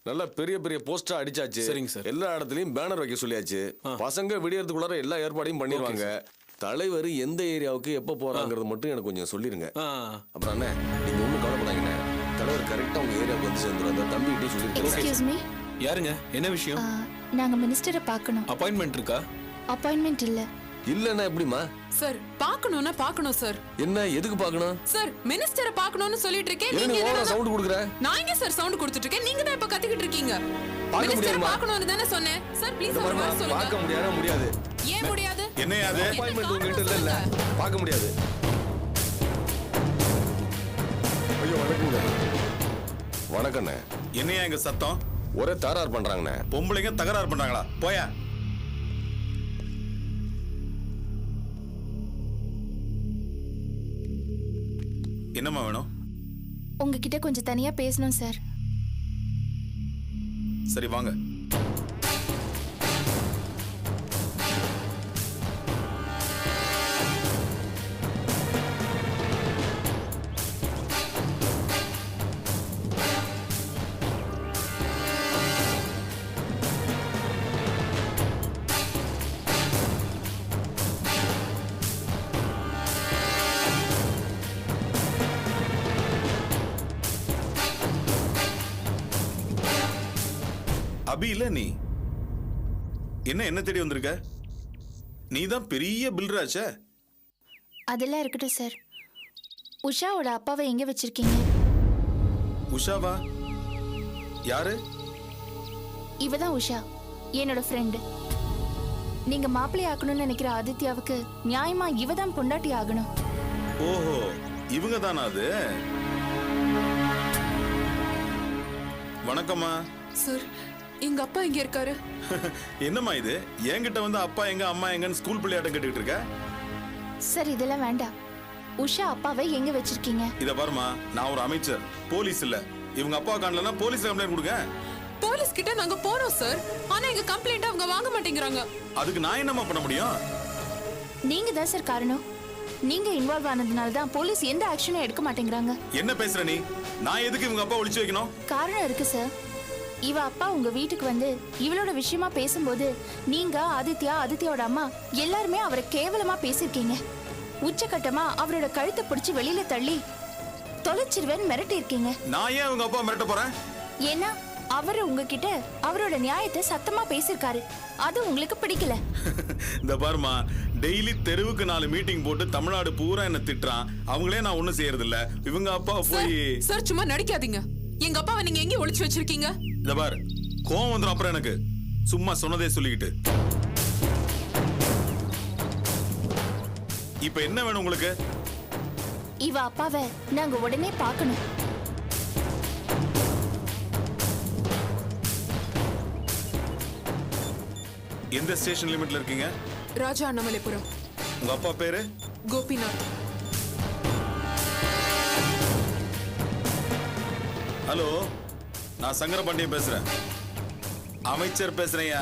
நல்ல பெரிய பெரிய போஸ்டர் அடிச்சாச்சு. சரிங்க சார். எல்லா இடத்துலயும் பேனர் வைக்க சொல்லியாச்சு. பசங்க விடியறதுக்குள்ளார எல்லா ஏற்பாடையும் பண்ணிடுவாங்க. தலைவர் எந்த ஏரியாவுக்கு எப்ப போறாங்கிறது மட்டும் எனக்கு கொஞ்சம் சொல்லிருங்க. அப்புறம் அண்ணே, நீங்க ஒண்ணும் கவலைப்படாதீங்க. தலைவர் கரெக்டா உங்க ஏரியாவுக்கு வந்து சேர்ந்துரும். அந்த தம்பிகிட்டே சொல்லிருக்கேன். Excuse me. யாருங்க? என்ன விஷயம்? நாங்க மினிஸ்டரை பார்க்கணும். அப்பாயின்மெண்ட் இருக்கா? அப்பாயின்மெண்ட் இல்ல. இல்லன்னா எப்படிமா? சார் பார்க்கணும்னா பார்க்கணும் சார். என்ன எதுக்கு பார்க்கணும்? சார் மினிஸ்டரை பார்க்கணும்னு சொல்லிட்டு இருக்கேன். நீங்க என்ன சவுண்ட் குடுக்குற? நான் எங்க சார் சவுண்ட் கொடுத்துட்டு இருக்கேன்? நீங்க தான் இப்ப கத்திக்கிட்டு இருக்கீங்க. பார்க்க மினிஸ்டரை முடியாதுமா? பார்க்கணும்னு தானே சொன்னேன். சார் ப்ளீஸ் ஒரு வார்த்தை சொல்லுங்க. பார்க்க முடியாது. ஏன் முடியாது? என்ன அது? அப்பாயின்மெண்ட் உங்ககிட்ட இல்ல. பார்க்க முடியாது. ஐயோ வணக்கங்க. வணக்கண்ணே. என்னையா எங்க சத்தம்? ஒரே தகராறு பண்றாங்கண்ணே. பொம்பளைங்க தகராறு பண்றாங்களா? போயா. என்னம்மா வேணும்? உங்ககிட்ட கொஞ்சம் தனியா பேசணும் சார். சரி வாங்க. அபி இல்ல நீ என்ன தேடி வந்திருக்க? நீ தான் பெரிய பில்டராச்சே. அதெல்லாம் இருக்கட்டும் சார். உஷாவோட அப்பாவை எங்க வச்சிருக்கீங்க? உஷாவா? யாரு? இவதான் உஷா, என்னோட ஃப்ரெண்டு. நீங்க மாப்பிள்ளை ஆக்கணும்னு நினைக்கிற ஆதித்யாவுக்கு நியாயமா இவதான் பொண்டாட்டி ஆகணும். ஓஹோ, இவங்க தானா அது? வணக்கம்மா. சார் எங்க அப்பா இங்க இருக்காரு. என்னம்மா இது? என்கிட்ட வந்து அப்பா எங்க அம்மா எங்கன்னு ஸ்கூல் பிள்ளையாட்டம் கேட்டுக்கிட்டு இருக்க? சார் இதெல்லாம் வேண்டாம். உஷா அப்பாவை எங்க வச்சிருக்கீங்க? இத பாருமா, நான் ஒரு அமைச்சர், போலீஸ் இல்ல. இவங்க அப்பா காணலன்னா போலீஸ் கம்ப்ளைண்ட் கொடுங்க. போலீஸ் கிட்ட நாங்க போறோம் சார். ஆனா எங்க கம்ப்ளைண்ட் அவங்க வாங்க மாட்டேங்கிறாங்க. அதுக்கு நான் என்னமா பண்ண முடியும்? நீங்க தான் சார் காரணம். நீங்க இன்வால்வ் ஆனதுனால தான் போலீஸ் எந்த ஆக்ஷனும் எடுக்க மாட்டேங்கிறாங்க. என்ன பேசுற நீ? நான் எதுக்கு இவங்க அப்பா ஒளிச்சு வைக்கணும்? காரணம் இருக்கு சார். இவ அப்பா உங்க வீட்டுக்கு வந்து இவளோட விஷயமா பேசும்போது நீங்க ஆதித்யாவோட அம்மா எல்லாருமே அவரை கேவலமா பேசிருக்கீங்க. உச்சகட்டமா அவரோட கழுத்தை பிடிச்சு வெளியில தள்ளி தொலைச்சிருவேன்னு மிரட்டி இருக்கீங்க. நான் ஏன் உங்க அப்பா மிரட்ட போறேன்? ஏன்னா அவரு உங்ககிட்ட அவரோட நியாயத்தை சத்தமா பேசிருக்காரு. அது உங்களுக்கு பிடிக்கல. இந்த பாருமா, டெய்லி தெருவுக்கு 4 மீட்டிங் போட்டு தமிழ்நாடு பூரா என்ன திட்டுறான். அவங்களே நான் ஒண்ணும் செய்யறது இல்ல. இவங்க அப்பா போய் சார் சும்மா நடிக்காதீங்க. எங்க அப்பாவை நீங்க எங்க ஒளிச்சு வச்சிருக்கீங்க? இந்த பாரு, கோவம் வந்துடும் அப்புறம் எனக்கு. சும்மா சொன்னதே சொல்லிக்கிட்டு. இப்ப என்ன வேணும் உங்களுக்கு? இவ அப்பாவை நாங்க உடனே பார்க்கணும். எந்த ஸ்டேஷன் லிமிட்ல இருக்கீங்க? ராஜா அண்ணாமலைபுரம். உங்க அப்பா பேரு? கோபிநாத். ஹலோ, நான் சங்கரபாண்டியன் பேசுறேன். அமைச்சர் பேசுறேன்யா.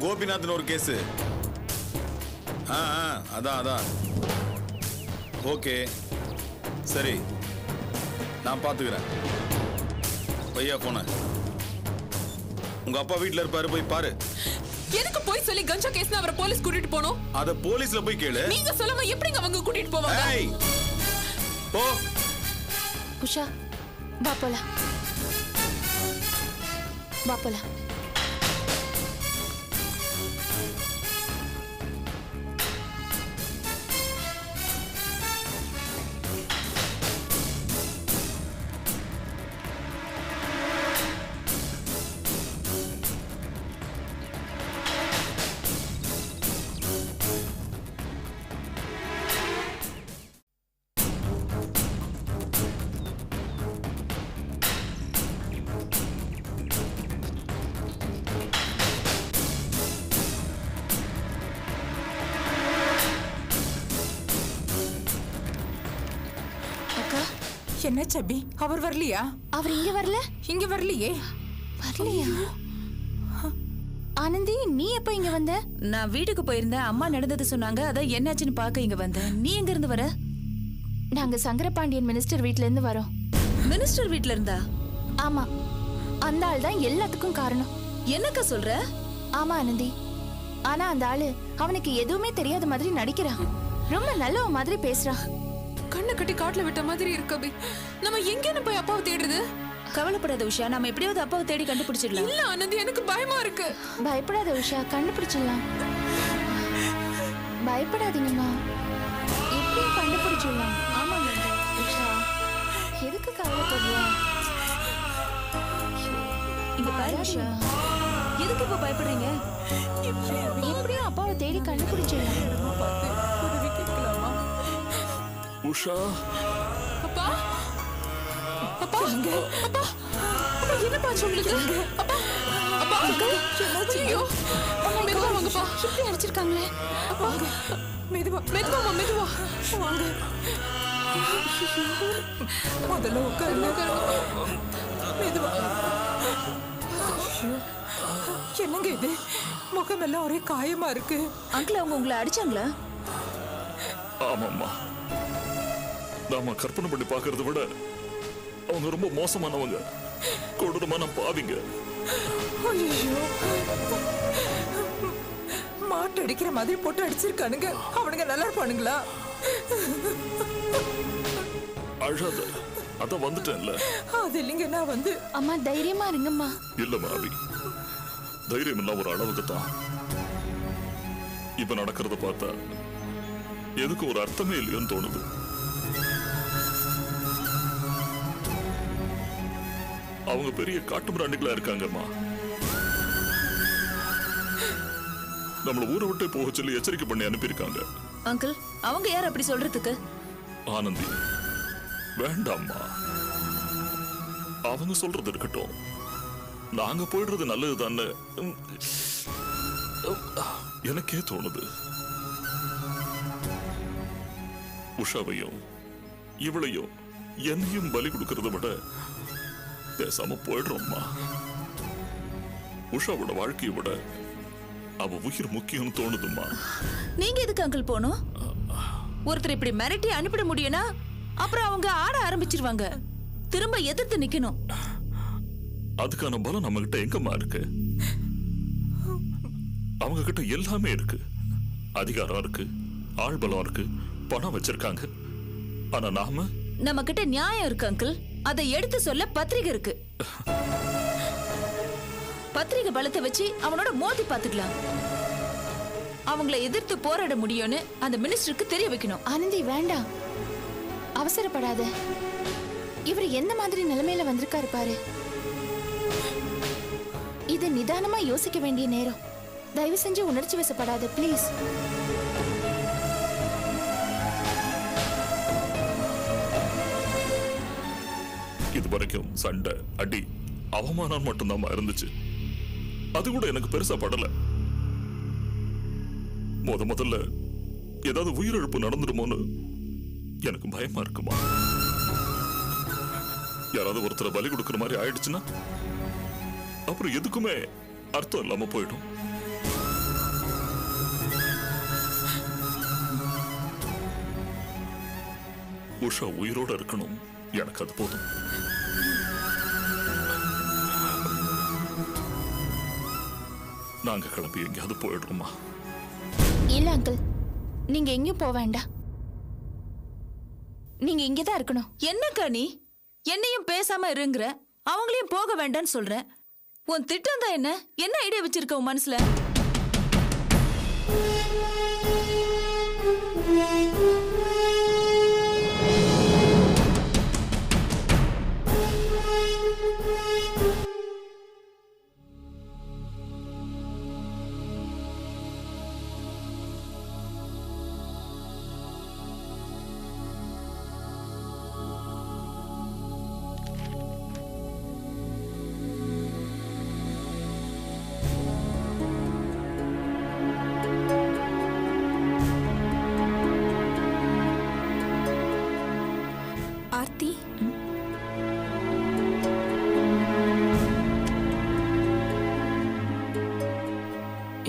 கோபிநாத்னு ஒரு கேஸ். அதான். ஓகே சரி, நான் பாத்துக்கிறேன். பையா போன உங்க அப்பா வீட்டுல இருப்பாரு, போய் பாரு. எனக்கு போய் சொல்லி கஞ்சா கேஸ்ல அவரை போலீஸ் கூட்டிட்டு போனோம். அத போலீஸ்ல போய் கேளு. நீங்க சொல்லாம எப்படிங்க அவங்க கூட்டிட்டு போவாங்க? ஏய் போ. உஷா வா போலாம். வா போலாம். என்ன சபி, அவர் வரலையா? அவர் இங்க வரல. இங்க வரலையே. வரலையா? ஆனந்தி, நீ எப்ப இங்க வந்த? நான் வீட்டுக்கு போயிருந்தேன். அம்மா நடந்தது சொன்னாங்க. அதான் என்னாச்சுன்னு பார்க்க இங்க வந்தேன். நீ எங்க இருந்து வர? நாங்க சங்கரபாண்டியன் மினிஸ்டர் வீட்ல இருந்து வரோம். மினிஸ்டர் வீட்ல இருந்தா? ஆமா, அந்த ஆள் தான் எல்லாத்துக்கும் காரணம். என்னக்கா சொல்ற? ஆமா ஆனந்தி, ஆனா அந்த ஆளு அவனுக்கு எதுவுமே தெரியாத மாதிரி நடிக்கிறான். ரொம்ப நல்லவ மாதிரி பேசுறான். கண்ணை கட்டி காட்டுல விட்ட மாதிரி இருக்கு அபி. நம்ம எங்க போய் அப்பாவை தேடுறது? கவலைப்படாத உஷா, நாம எப்படியாவது அப்பாவை தேடி கண்டுபிடிச்சிடலாம். இல்ல ஆனந்தி, எனக்கு பயமா இருக்கு. பயப்படாத உஷா, கண்டுபிடிச்சிடலாம். பயப்படாதீங்கம்மா, எப்படியும் கண்டுபிடிச்சிடலாம். ஆமா உஷா, எதுக்கு கவலைப்படுற? இங்க பாரு உஷா, எதுக்கு இப்ப பயப்படுறீங்க? எப்படியும் அப்பாவை தேடி கண்டுபிடிச்சிடலாம். உதவி கேட்கலாமா? உஷா அப்பா அப்பா அப்பா அப்பா, என்னப்பா சொல்லுது? அப்பா அப்பா, ஐயோ, மெதுவா வாங்கப்பா. இப்படி அடிச்சிருக்காங்களே. அப்பா, மெதுவா மெதுவா மெதுவா வாங்க. முதல்ல உட்காருங்க. மெதுவா. ஐயோ, என்னங்க இது? முகமெல்லாம் ஒரே காயமா இருக்கு. அங்கிள், அவங்க உங்களை அடிச்சாங்களா? ஆமாம்மா, நாம கற்பனை பண்ணி பார்க்கறத விட அவங்க ரொம்ப மோசமானவங்க, கொடூரமான பாவிங்க. ஐயோ, மாட்டு அடிக்கிற மாதிரி போட்டு அடிச்சிருக்கானுங்க. அவனுங்க நல்லா இருப்பானுங்களா? அழாத, அதான் வந்துட்டேன்ல. அது இல்லைங்க, நான் வந்து அம்மா தைரியமா இருங்கம்மா. இல்ல மாபி, தைரியம் எல்லாம் ஒரு அளவுக்கு தான். இப்ப நடக்கிறத பார்த்தா எதுக்கு ஒரு அர்த்தமே இல்லையோன்னு தோணுது. அவங்க பெரிய காட்டு மிராண்டிகளா இருக்காங்கம்மா. நம்மள ஊரை விட்டு போக சொல்லி எச்சரிக்கை பண்ணி அனுப்பியிருக்காங்க. அங்கிள், அவங்க யார் அப்படி சொல்றதுக்கு? ஆனந்தி, வேண்டாம்மா, அவங்க சொல்றது இருக்கட்டும். நாங்க போயிடுறது நல்லதுதான்னு எனக்கே தோணுது. உஷாவையும் இவளையும் என்னையும் பலி கொடுக்கறத விட பேசாம போயிடுறோம்மா. உஷாவோட வாழ்க்கையை விட அவ உயிர் முக்கியம் தோணுதும்மா. நீங்க எதுக்கு அங்கிள் போகணும்? ஒருத்தர் இப்படி மிரட்டி அனுப்பிட முடியும்னா அப்புறம் அவங்க ஆட ஆரம்பிச்சிருவாங்க. திரும்ப எதிர்த்து நிக்கணும். அதுக்கான பலம் நம்ம கிட்ட எங்கம்மா இருக்கு? அவங்க கிட்ட எல்லாமே இருக்கு. அதிகாரம் இருக்கு, ஆள் பலம் இருக்கு, பணம் வச்சிருக்காங்க. ஆனா நாம, நம்ம கிட்ட நியாயம் இருக்கு அங்கிள். அதை எடுத்து சொல்ல பத்திரிகை இருக்கு. பத்திரிகை பலத்தை வச்சு அவனோட மோதி பாத்துக்கலாம். அவங்கள எதிர்த்து போராட முடியும்னு அந்த மினிஸ்டருக்கு தெரிய வைக்கணும். ஆனந்தி வேண்டாம், அவசரப்படாத. இவர் எந்த மாதிரி நிலைமையில வந்திருக்காரு பாரு. இது நிதானமா யோசிக்க வேண்டிய நேரம். தயவு செஞ்சு உணர்ச்சி வசப்படாத ப்ளீஸ். இது வரைக்கும் சண்டை, அடி, அவமானம் மட்டும்தான் இருந்துச்சு. அது கூட எனக்கு பெருசா படல. முதல்ல ஏதாவது உயிரிழப்பு நடந்துடுமோன்னு எனக்கு பயமா இருக்குமா. யாராவது ஒருத்தரை பலி கொடுக்கிற மாதிரி ஆயிடுச்சுன்னா அப்புறம் எதுக்குமே அர்த்தம் இல்லாம போயிடும். உஷா உயிரோட இருக்கணும், எனக்கு அது போதும். நாங்க கிளம்பி எங்கேயாவது போயிடுறோமா? இல்ல அங்கிள், நீங்க எங்கேயும் போக வேண்டாம். நீங்க இங்கதான் இருக்கணும். என்னக்கா நீ என்னையும் பேசாம இருங்கிற, அவங்களையும் போக வேண்டாம்னு சொல்ற. உன் திட்டம் தான் என்ன? என்ன ஐடியா வச்சிருக்க உன் மனசுல? ஆர்த்தி,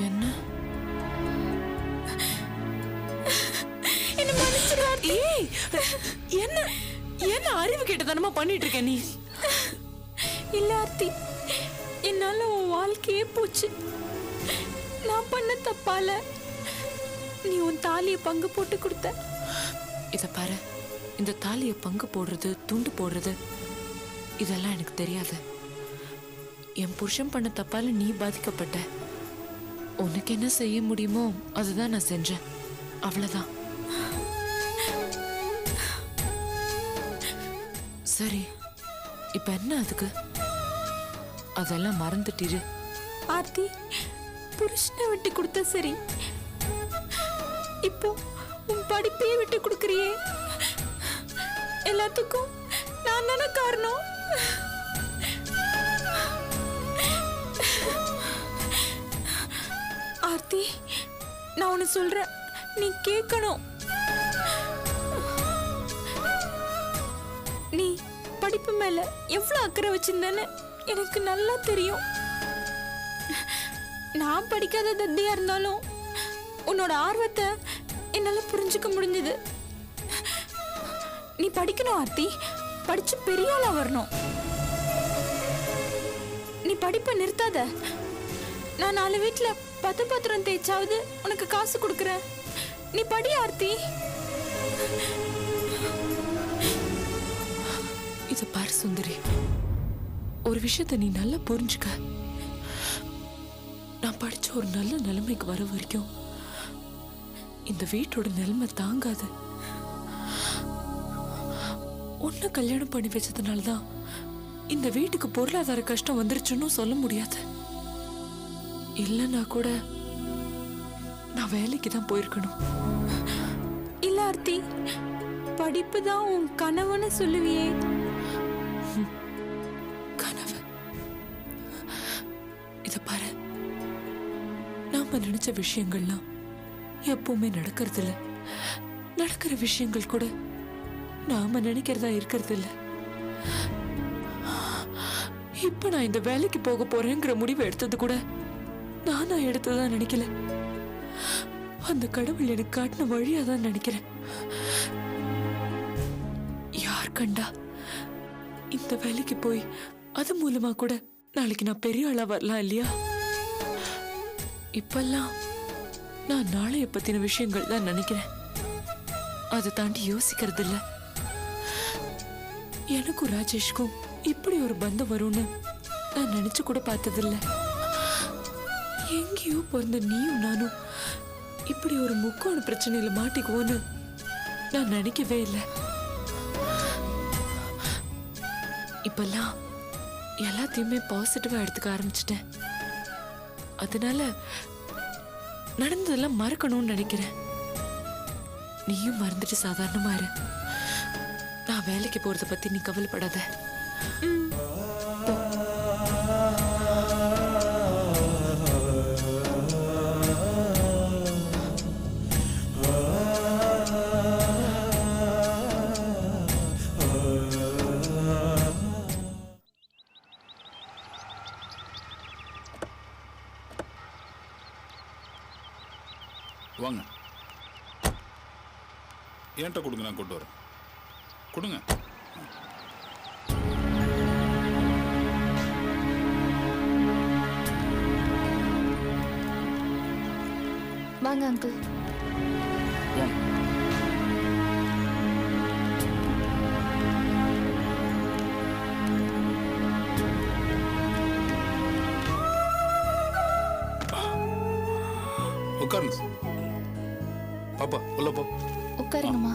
என்ன என்ன மன்னிச்சிரு ஆர்த்தி. என்ன என்ன அறிவு கேட்டதனமா பண்ணிட்டு இருக்க நீ? இல்ல ஆர்த்தி, என்னால உன் வாழ்க்கையே போச்சு. நான் பண்ண தப்பால நீ உன் தாலியை பங்கு போட்டு கொடுத்த. இத பாரு, இந்த தாலியை பங்கு போடுறது, துண்டு போடுறது இதெல்லாம் எனக்கு தெரியாது. என் புருஷன் பண்ண தப்பால நீ பாதிக்கப்பட்ட. உனக்கு என்ன செய்ய முடியுமோ அதுதான் நான் செஞ்சேன், அவ்வளவுதான். சரி, இப்ப என்ன அதுக்கு? அதெல்லாம் மறந்துட்டிரு. ஆர்த்தி, புருஷனை விட்டு கொடுத்த சரி, இப்போ உன் படிப்பையே விட்டு கொடுக்கறியே. எல்லாத்துக்கும் நான் தானே காரணம். ஆர்த்தி, நான் உன்னை சொல்றேன், நீ கேட்கணும். நீ படிப்பு மேல எவ்வளவு அக்கறை வச்சிருந்தேன்னு எனக்கு நல்லா தெரியும். நான் படிக்காத தத்தியா இருந்தாலும் உன்னோட ஆர்வத்தை என்னால புரிஞ்சுக்க முடிஞ்சது. நீ படிக்கணும் ஆர்த்தி, படிச்சு பெரிய ஆளா வரணும். நீ படிப்பை நிறுத்தாத. நான் 4 வீட்டுல 10 பாத்திரம் தேய்ச்சாவது உனக்கு காசு கொடுக்கறேன். நீ படி ஆர்த்தி. இத பாரு சுந்தரி, ஒரு விஷயத்த நீ நல்லா புரிஞ்சுக்க. நான் படிச்ச ஒரு நல்ல நிலைமைக்கு வர வரைக்கும் இந்த வீட்டோட நிலைமை தாங்காது. உன்னை கல்யாணம் பண்ணி வச்சதுனாலதான் இந்த வீட்டுக்கு பொருளாதார கஷ்டம் வந்துருச்சுன்னு சொல்ல முடியாது. இல்லைன்னா கூட நான் வேலைக்கு தான் போயிருக்கணும். இல்ல ஆர்த்தி, படிப்பு தான் உன் கனவுன்னு சொல்லுவியே. கனவு? இத பாரு, நாம நினைச்ச விஷயங்கள்லாம் எப்பவுமே நடக்கிறது இல்ல. நடக்கிற விஷயங்கள் கூட நாம நினைக்கிறதா இருக்கிறது இல்ல. இப்ப நான் இந்த வேலைக்கு போக போறேங்கிற முடிவை எடுத்தது கூட நானா எடுத்ததா நினைக்கல. அந்த கடவுள் எனக்கு காட்டின வழியாதான் நினைக்கிறேன். யார் கண்டா இந்த வேலைக்கு போய் அது மூலமா கூட நாளைக்கு நான் பெரிய ஆளா வரலாம் இல்லையா? இப்பெல்லாம் நான் நாளைய பத்தின விஷயங்கள் தான் நினைக்கிறேன். அதை தாண்டி யோசிக்கிறது இல்ல. எனக்கும் ராஜேஷ்க்கும் இப்படி ஒரு பந்தம் வரும்னு நான் நினைச்சு கூட பார்த்ததில்ல. எங்கேயோ பிறந்த நீயும் நானும் இப்படி ஒரு முக்கோண பிரச்சனையில மாட்டிக்குவோன்னு நான் நினைக்கவே இல்லை. இப்பெல்லாம் எல்லாத்தையுமே பாசிட்டிவா எடுத்துக்க ஆரம்பிச்சிட்டேன். அதனால நடந்ததெல்லாம் மறக்கணும்னு நினைக்கிறேன். நீயும் மறந்துட்டு சாதாரணமா இரு. நான் வேலைக்கு போறத பத்தி நீ கவலைப்படாத. வாங்க, ஏன்ட்ட கொடுங்க, நான் கொண்டு வரேன். கொடுங்க. வாங்க அங்கிள். வாங்க. உட்காருங்க. பாப்பா உள்ள போ. உட்காருங்கம்மா.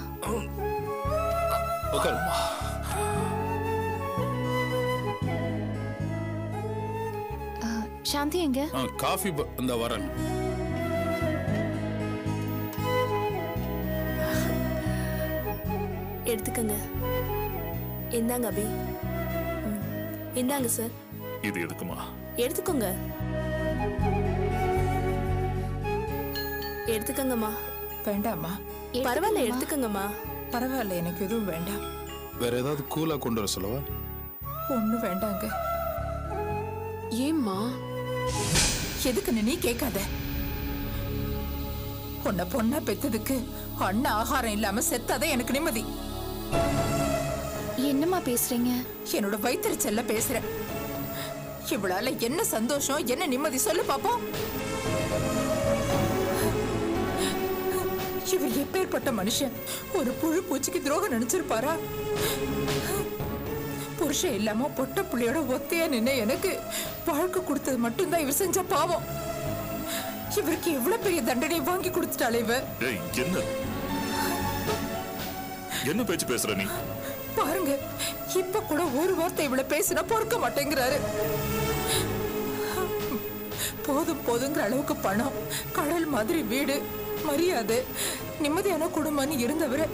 உட்காரு. சாந்தி எங்க? காஃபி இந்த வரேன். எடுத்துக்கங்க. இந்தாங்க அபி. இந்தாங்க சார். இது எதுக்குமா? எடுத்துக்கோங்க. எடுத்துக்கங்கம்மா. வேண்டாம்மா. பரவாயில்ல, எடுத்துக்கங்கம்மா. பரவாயில்ல, எனக்கு எதுவும் வேண்டாம். வேற ஏதாவது கூலா கொண்டு வர சொல்லவா? ஒண்ணும் வேண்டாங்க. ஏம்மா? எதுக்குன்னு நீ கேட்காத. உன்னை பொண்ணா பெத்ததுக்கு அண்ணன் ஆகாரம் இல்லாம செத்தாதே எனக்கு நிம்மதி. பேசுறீங்க? என்னோட வயிற்றுச்சல்ல பேசுறேன். இவளால என்ன சந்தோஷம், என்ன நிம்மதி சொல்லு பாப்போம். இவர் எப்பேற்பட்ட மனுஷன்? ஒரு புழு பூச்சிக்கு துரோகம் நினைச்சிருப்பாரா? புருஷன் இல்லாம பொட்ட புள்ளியோட ஒத்தையா நின்று எனக்கு வாழ்க்கை கொடுத்தது மட்டும்தான் இவர் செஞ்ச பாவம். இவருக்கு எவ்வளவு பெரிய தண்டனை வாங்கி கொடுத்துட்டாளே இவ. என்ன பேச்சு பேசுற நீ? பாருங்க, இப்ப கூட ஒரு வார்த்தை இவ்வளவு பேசினா பொறுக்க மாட்டேங்கிறாரு. போதும் போதுங்கிற அளவுக்கு பணம், கடல் மாதிரி வீடு, மரியாதை, நிம்மதியான குடும்பம்னு இருந்தவரு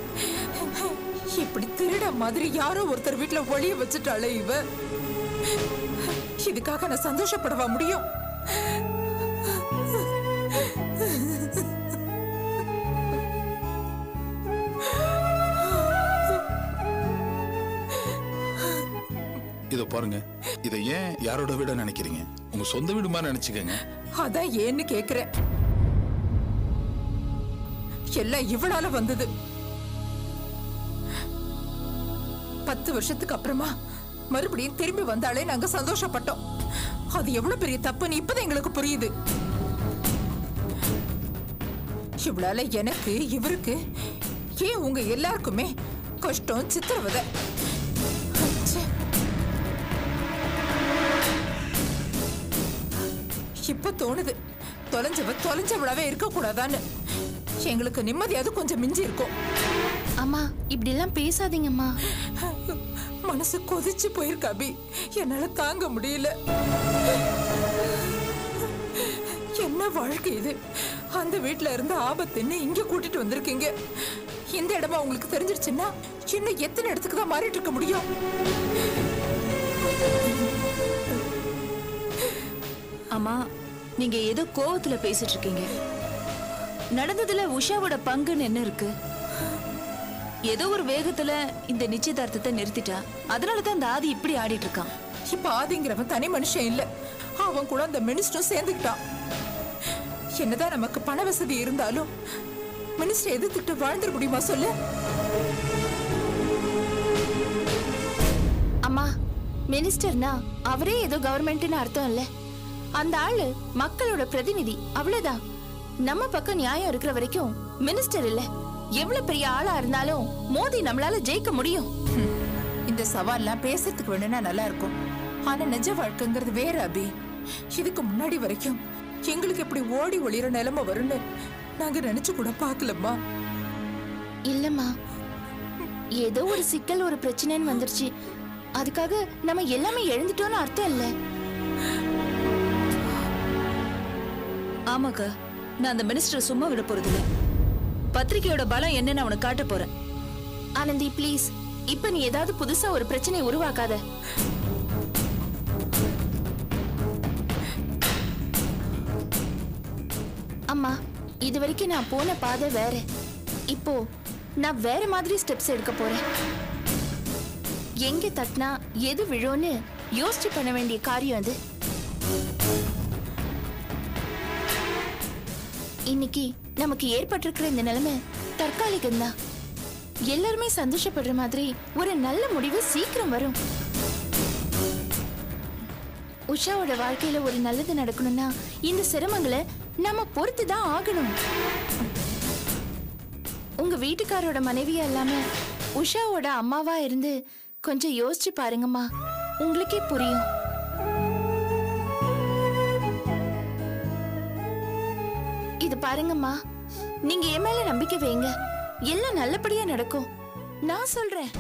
இப்படி திருட மாதிரி யாரோ ஒருத்தர் வீட்டுல ஒளிய வச்சுட்டாளே இவ. இதுக்காக நான் சந்தோஷப்படவா முடியும்? இத பாருங்க, இதை ஏன் யாரோட வீட நினைக்கிறீங்க? உங்க சொந்த வீடு மாதிரி நினைச்சுக்கங்க. அதான் ஏன்னு கேக்குறேன். எல்லாம் இவளால வந்தது. 10 வருஷத்துக்கு அப்புறமா மறுபடியும் திரும்பி வந்தாலே நாங்க சந்தோஷப்பட்டோம். அது எவ்வளவு பெரிய தப்புன்னு இப்பதான் எங்களுக்கு புரியுது. இவளால எனக்கு, இவருக்கு, ஏன் உங்க எல்லாருக்குமே கஷ்டம், சித்திரவதை. இப்ப தோணுது, தொலைஞ்சவளாவே இருக்க கூடாதான்னு. எங்களுக்கு நிம்மதியாவது கொஞ்சம் மிஞ்சி இருக்கும். அம்மா, இப்படி எல்லாம் பேசாதீங்கம்மா. மனசு கொதிச்சு போயிருக்க அபி. என்னால தாங்க முடியல. என்ன வாழ்க்கை இது? அந்த வீட்டுல இருந்த ஆபத்துன்னு இங்க கூட்டிட்டு வந்திருக்கீங்க. இந்த இடமா உங்களுக்கு தெரிஞ்சிருச்சுன்னா இன்னும் எத்தனை இடத்துக்கு தான் மாறிட்டு இருக்க முடியும்? அம்மா, நீங்க ஏதோ கோவத்துல பேசிட்டு இருக்கீங்க. நடந்ததுல உஷாவோட பங்குன்னு என்ன இருக்கு? ஏதோ ஒரு வேகத்துல இந்த நிச்சயதார்த்தத்தை நிறுத்திட்டா. அதனாலதான் அந்த ஆதி இப்படி ஆடிட்டு இருக்கான். இப்ப ஆதிங்கிறவன் தனி மனுஷன் இல்ல, அவன் கூட அந்த மினிஸ்டரும் சேர்ந்துக்கிட்டான். என்னதான் நமக்கு பண வசதி இருந்தாலும் மினிஸ்டர் எதிர்த்துட்டு வாழ்ந்துட முடியுமா சொல்லு? அம்மா, மினிஸ்டர்னா அவரே ஏதோ கவர்மெண்ட்னு அர்த்தம் இல்ல. அந்த ஆளு மக்களோட பிரதிநிதி, அவ்வளவுதான். நம்ம பக்கம் நியாயம் இருக்கிற வரைக்கும் மினிஸ்டர் இல்ல. எவ்வளவு பெரிய ஆளா இருந்தாலும் மோதி நம்மளால ஜெயிக்க முடியும். இந்த சவால்லாம் பேசுறதுக்கு வேணும்னா நல்லா இருக்கும். ஆனா நிஜ வாழ்க்கைங்கிறது வேற அபி. இதுக்கு முன்னாடி வரைக்கும் எங்களுக்கு எப்படி ஓடி ஒளிர நிலைமை வரும்னு நாங்க நினைச்சு கூட பாக்கலம்மா. இல்லம்மா, ஏதோ ஒரு சிக்கல், ஒரு பிரச்சனைன்னு வந்துருச்சு. அதுக்காக நம்ம எல்லாமே எழுந்துட்டோம்னு அர்த்தம் இல்ல. ஆமாக்கா, நான் அந்த மினிஸ்டர் சும்மா விட போறதில்ல. பத்திரிகையோட பலம் என்னன்னு அவனை காட்ட போறேன். ஆனந்தி, ப்ளீஸ், இப்ப நீ ஏதாவது புதுசா ஒரு பிரச்சனை உருவாக்காத. அம்மா, இது வரைக்கும் நான் போன பாதை வேற. இப்போ நான் வேற மாதிரி ஸ்டெப்ஸ் எடுக்க போறேன். எங்க தட்டினா எது விழும்னு யோசிச்சு பண்ண வேண்டிய காரியம் அது. இன்னைக்கு நமக்கு ஏற்பட்டிருக்கிற இந்த நிலைமை தற்காலிகம்தான். எல்லாருமே சந்தோஷப்படுற மாதிரி ஒரு நல்ல முடிவு சீக்கிரம் வரும். உஷாவோட வாழ்க்கையில ஒரு நல்லது நடக்கணும்னா இந்த சிரமங்களை நம்ம பொறுத்துதான் ஆகணும். உங்க வீட்டுக்காரோட மனைவியா இல்லாம உஷாவோட அம்மாவா இருந்து கொஞ்சம் யோசிச்சு பாருங்கம்மா, உங்களுக்கே புரியும். இது பாருங்கம்மா, நீங்க என் மேல நம்பிக்கை வைங்க, எல்லாம் நல்லபடியா நடக்கும். நான் சொல்றேன்.